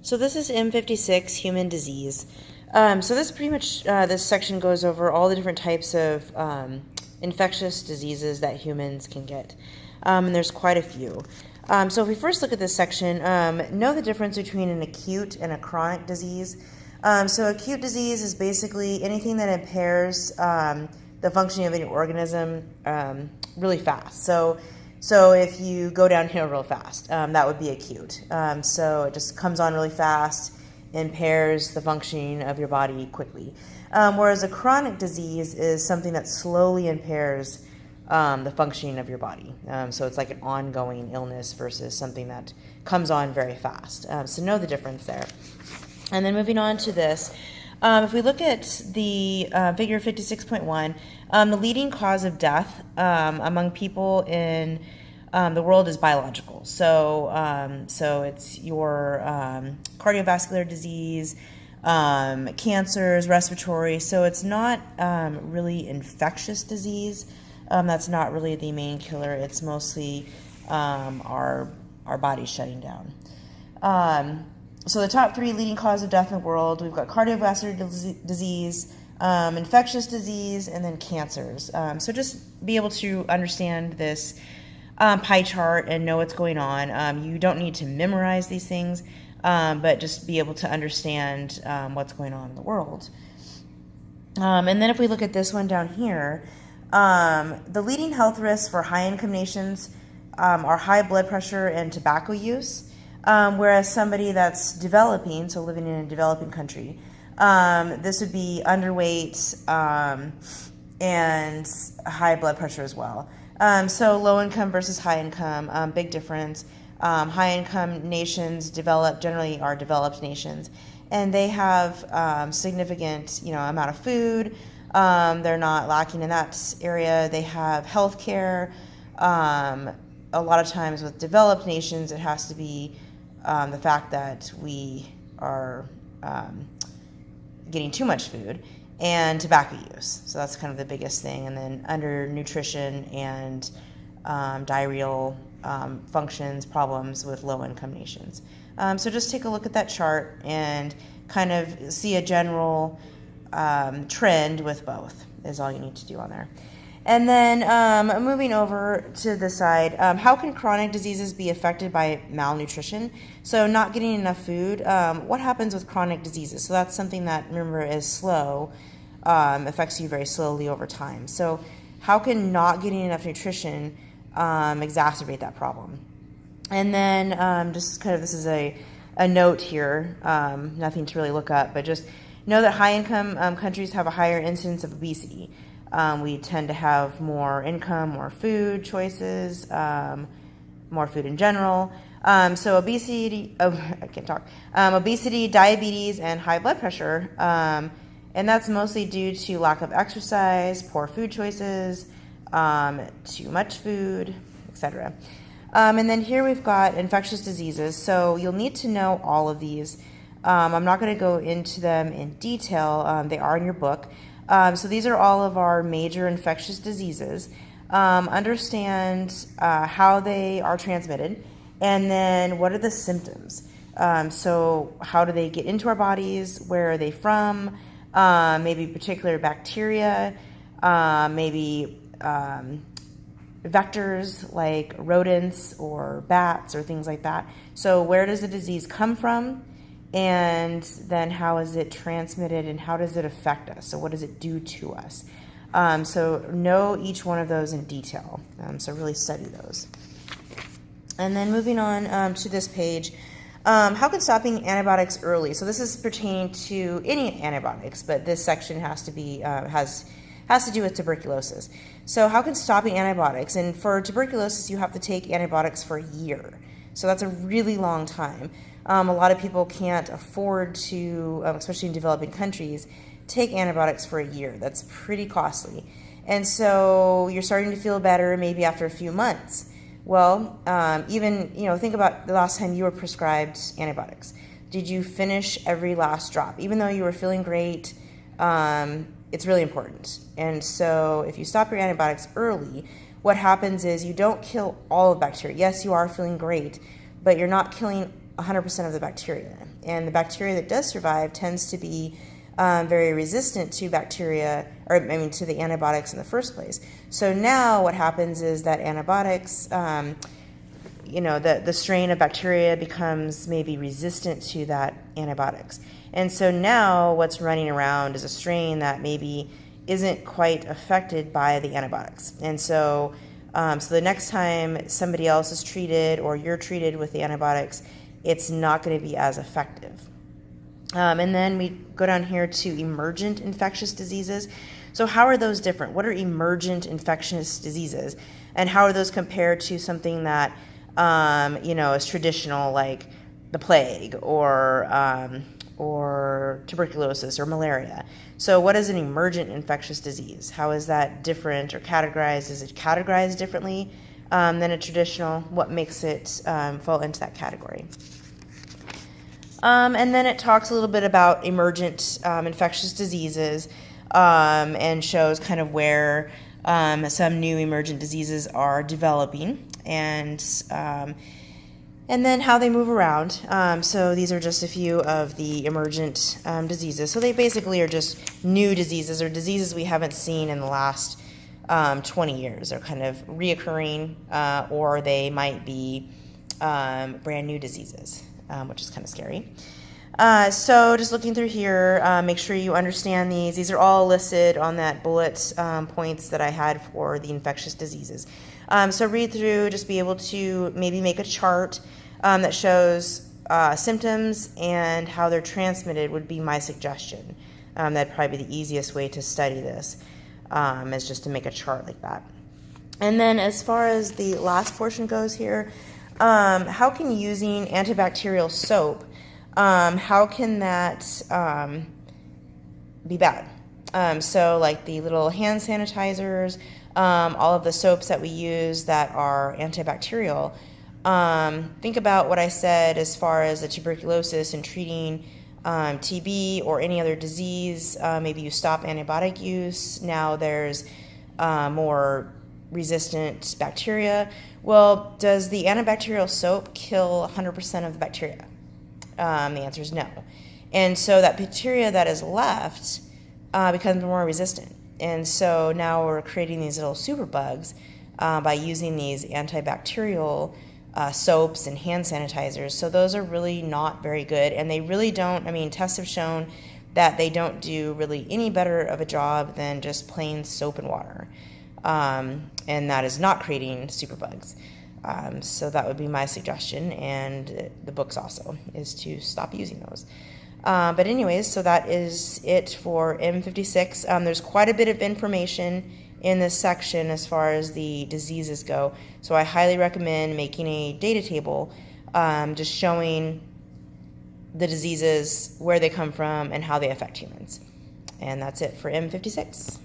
So this is M56, human disease. So this pretty much, this section goes over all the different types of infectious diseases that humans can get. And there's quite a few. So if we first look at this section, know the difference between an acute and a chronic disease. So acute disease is basically anything that impairs the functioning of any organism really fast. So if you go downhill real fast, that would be acute. So it just comes on really fast, impairs the functioning of your body quickly. Whereas a chronic disease is something that slowly impairs the functioning of your body. So it's like an ongoing illness versus something that comes on very fast. So know the difference there. And then moving on to this, if we look at the figure 56.1, the leading cause of death among people in the world is biological. So it's your cardiovascular disease, cancers, respiratory. So it's not really infectious disease. That's not really the main killer. It's mostly our body shutting down. So the top three leading causes of death in the world, we've got cardiovascular disease, infectious disease, and then cancers. So just be able to understand this pie chart and know what's going on. You don't need to memorize these things, but just be able to understand what's going on in the world. And then if we look at this one down here, the leading health risks for high-income nations are high blood pressure and tobacco use. Whereas somebody that's developing, so living in a developing country, this would be underweight and high blood pressure as well. So low income versus high income, big difference. High income nations generally are developed nations, and they have significant amount of food. They're not lacking in that area. They have health care. A lot of times with developed nations, it has to be the fact that we are getting too much food and tobacco use. So that's kind of the biggest thing. And then undernutrition and diarrheal functions, problems with low-income nations. So just take a look at that chart and kind of see a general trend with both is all you need to do on there. And then moving over to the side, how can chronic diseases be affected by malnutrition? So not getting enough food. What happens with chronic diseases? So that's something that, remember, is slow, affects you very slowly over time. So how can not getting enough nutrition exacerbate that problem? And then just kind of this is a note here, nothing to really look up, but just know that high-income countries have a higher incidence of obesity. We tend to have more income, more food choices, more food in general. So obesity, obesity, diabetes, and high blood pressure. And that's mostly due to lack of exercise, poor food choices, too much food, etc. And then here we've got infectious diseases. So you'll need to know all of these. I'm not going to go into them in detail. They are in your book. So these are all of our major infectious diseases. Understand how they are transmitted, and then what are the symptoms. So how do they get into our bodies? Where are they from? Maybe particular bacteria, maybe vectors like rodents or bats or things like that. So where does the disease come from? And then how is it transmitted and how does it affect us? So what does it do to us? So know each one of those in detail. So really study those. And then moving on to this page, how can stopping antibiotics early? So this is pertaining to any antibiotics, but this section has to be has to do with tuberculosis. So how can stopping antibiotics? And for tuberculosis, you have to take antibiotics for a year. So that's a really long time. A lot of people can't afford to, especially in developing countries, take antibiotics for a year. That's pretty costly. And so you're starting to feel better maybe after a few months. Well, even, think about the last time you were prescribed antibiotics. Did you finish every last drop? Even though you were feeling great, it's really important. And so if you stop your antibiotics early, what happens is you don't kill all of bacteria. Yes, you are feeling great, but you're not killing 100% of the bacteria. And the bacteria that does survive tends to be very resistant to bacteria, or I mean to the antibiotics in the first place. So now what happens is that antibiotics, the strain of bacteria becomes maybe resistant to that antibiotics. And so now what's running around is a strain that maybe isn't quite affected by the antibiotics. And so the next time somebody else is treated or you're treated with the antibiotics, it's not going to be as effective. And then we go down here to emergent infectious diseases. So how are those different? What are emergent infectious diseases? And how are those compared to something that, is traditional, like the plague or tuberculosis or malaria? So what is an emergent infectious disease? How is that different or categorized? Is it categorized differently than a traditional? What makes it fall into that category? And then it talks a little bit about emergent infectious diseases and shows kind of where some new emergent diseases are developing and then how they move around. So these are just a few of the emergent diseases. So they basically are just new diseases or diseases we haven't seen in the last 20 years. They're kind of reoccurring or they might be brand new diseases. Which is kind of scary. So just looking through here, make sure you understand these. These are all listed on that bullet points that I had for the infectious diseases. So read through, just be able to maybe make a chart that shows symptoms and how they're transmitted would be my suggestion. That'd probably be the easiest way to study this, is just to make a chart like that. And then as far as the last portion goes here, how can using antibacterial soap, how can that be bad? So like the little hand sanitizers, all of the soaps that we use that are antibacterial, think about what I said as far as the tuberculosis and treating TB or any other disease. Maybe you stop antibiotic use. Now there's more resistant bacteria. Well, does the antibacterial soap kill 100% of the bacteria? The answer is no. And so that bacteria that is left becomes more resistant. And so now we're creating these little superbugs by using these antibacterial soaps and hand sanitizers. So those are really not very good. And they really don't, tests have shown that they don't do really any better of a job than just plain soap and water. And that is not creating superbugs. So that would be my suggestion, and the book's also, is to stop using those. But anyways, so that is it for M56. There's quite a bit of information in this section as far as the diseases go. So I highly recommend making a data table just showing the diseases, where they come from, and how they affect humans. And that's it for M56.